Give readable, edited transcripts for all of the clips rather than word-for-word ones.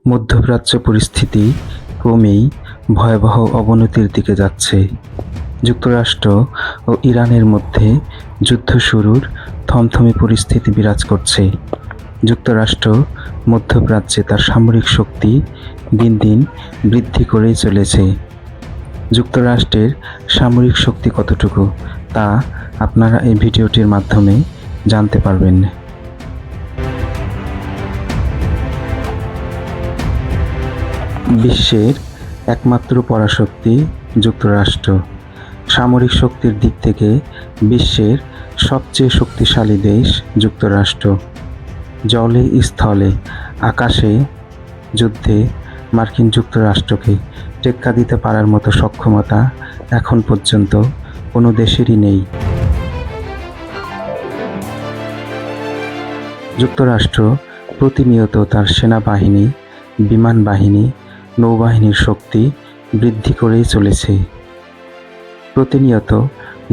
মধ্যপ্রাচ্য পরিস্থিতি ক্রমেই ভয়াবহ অবনতির দিকে যাচ্ছে। যুক্তরাষ্ট্র ও ইরানের মধ্যে যুদ্ধ শুরুর থমথমে পরিস্থিতি বিরাজ করছে। যুক্তরাষ্ট্র মধ্যপ্রাচ্যে তার সামরিক শক্তি দিন দিন বৃদ্ধি করেই চলেছে। যুক্তরাষ্ট্রের সামরিক শক্তি কতটুকু তা আপনারা এই ভিডিওটির মাধ্যমে জানতে পারবেন। বিশ্বের একমাত্র পরাশক্তি যুক্তরাষ্ট্র। সামরিক শক্তির দিক থেকে বিশ্বের সবচেয়ে শক্তিশালী দেশ যুক্তরাষ্ট্র। জলে, স্থলে, আকাশে যুদ্ধে মার্কিন যুক্তরাষ্ট্রকে টেক্কা দিতে পারার মতো সক্ষমতা এখন পর্যন্ত কোনো দেশেরই নেই। যুক্তরাষ্ট্র প্রতিনিয়ত তার সেনাবাহিনী, বিমান বাহিনী, নৌবাহিনীর শক্তি বৃদ্ধি করেই চলেছে। প্রতিনিয়ত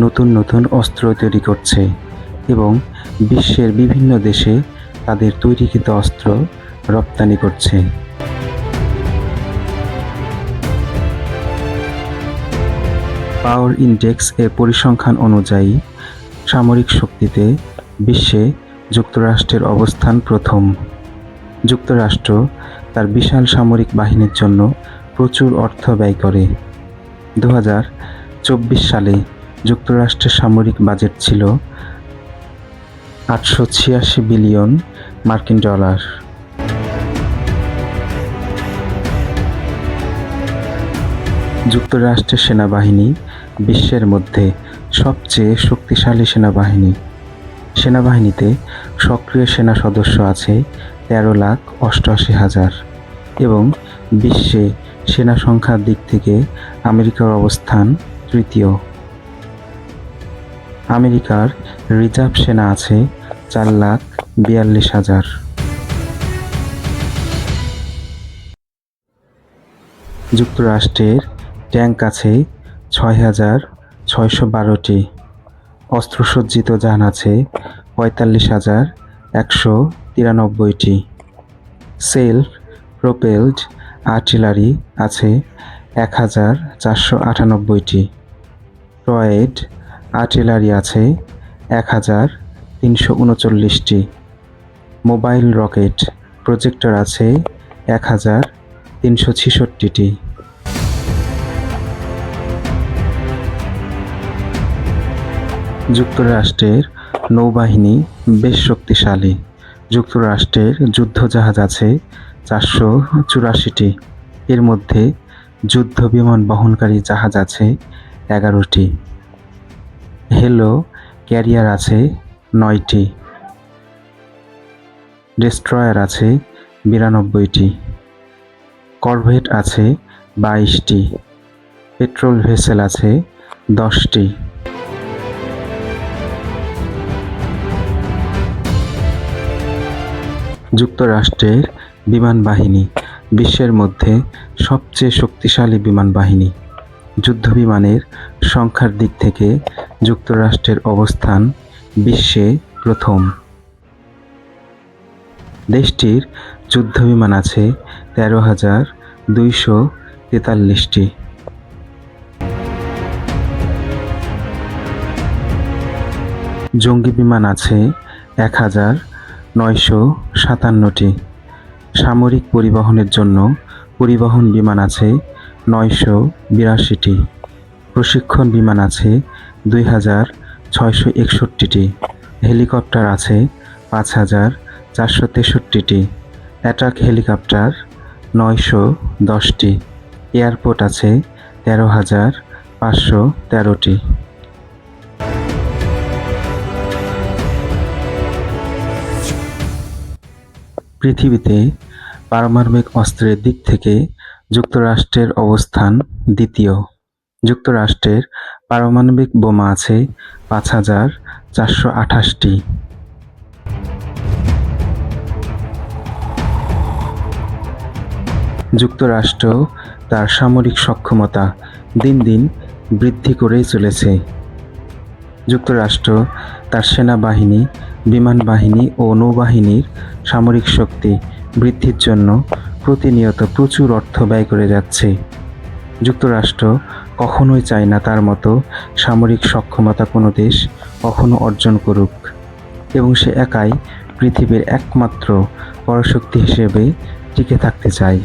নতুন নতুন অস্ত্র তৈরি করছে এবং বিশ্বের বিভিন্ন দেশে তাদের তৈরিকৃত অস্ত্র রপ্তানি করছে। পাওয়ার ইনডেক্স এর পরিসংখ্যান অনুযায়ী সামরিক শক্তিতে বিশ্বে যুক্তরাষ্ট্রের অবস্থান প্রথম। যুক্তরাষ্ট্র তার বিশাল সামরিক বাহিনীর জন্য প্রচুর অর্থ ব্যয় করে। 2024 সালে যুক্তরাষ্ট্রের সামরিক বাজেট ছিল $886 বিলিয়ন। যুক্তরাষ্ট্রের সেনাবাহিনী বিশ্বের মধ্যে সবচেয়ে শক্তিশালী সেনাবাহিনী। সেনাবাহিনীতে সক্রিয় সেনা সদস্য আছে 13,88,000 এবং বিশ্বে সেনা সংখ্যার দিক থেকে আমেরিকার অবস্থান তৃতীয়। আমেরিকার রিজার্ভ সেনা আছে 4,42,000। যুক্তরাষ্ট্রের ট্যাঙ্ক আছে 6,612টি। অস্ত্রসজ্জিত যান আছে 45,193টি। সেলফ প্রোপেলড আর্টিলারি আছে 1,498টি। টয়েড আর্টিলারি আছে 1,339টি। মোবাইল রকেট প্রজেক্টর আছে 1,366টি। যুক্তরাষ্ট্রের নৌবাহিনী বেশ শক্তিশালী। যুক্তরাষ্ট্রের যুদ্ধজাহাজ আছে 484টি। এর মধ্যে যুদ্ধ বিমান বহনকারী জাহাজ আছে 11টি। হেলো ক্যারিয়ার আছে 9টি। ডেস্ট্রয়ার আছে 92টি। করভেট আছে 22টি। পেট্রোল ভেসেল আছে 10টি। যুক্তরাষ্ট্রের বিমান বাহিনী বিশ্বের মধ্যে সবচেয়ে শক্তিশালী বিমান বাহিনী। যুদ্ধবিমানের সংখ্যার দিক থেকে যুক্তরাষ্ট্রের অবস্থান বিশ্বে প্রথম। দেশটির যুদ্ধবিমান আছে 13,243টি। জঙ্গি বিমান আছে 1,957টি। সামরিক পরিবহনের জন্য পরিবহন বিমান আছে 982টি। প্রশিক্ষণ বিমান আছে 2,661টি। হেলিকপ্টার আছে 5,463টি। অ্যাটাক হেলিকপ্টার 910টি। এয়ারপোর্ট আছে 13,513টি। পৃথিবীতে পারমাণবিক অস্ত্রের দিক থেকে যুক্তরাষ্ট্রের অবস্থান দ্বিতীয়। যুক্তরাষ্ট্রের পারমাণবিক বোমা আছে 5,428টি। যুক্তরাষ্ট্র তার সামরিক সক্ষমতা দিন দিন বৃদ্ধি করেই চলেছে। যুক্তরাষ্ট্র তার সেনাবাহিনী, বিমান বাহিনী ও নৌবাহিনীর সামরিক শক্তি বৃদ্ধির জন্য প্রতিনিয়ত প্রচুর অর্থ ব্যয় করে যাচ্ছে। যুক্তরাষ্ট্র কখনোই চায় না তার মতো সামরিক সক্ষমতা কোনো দেশ কখনো অর্জন করুক, এবং সে একাই পৃথিবীর একমাত্র পরাশক্তি হিসেবে টিকে থাকতে চায়।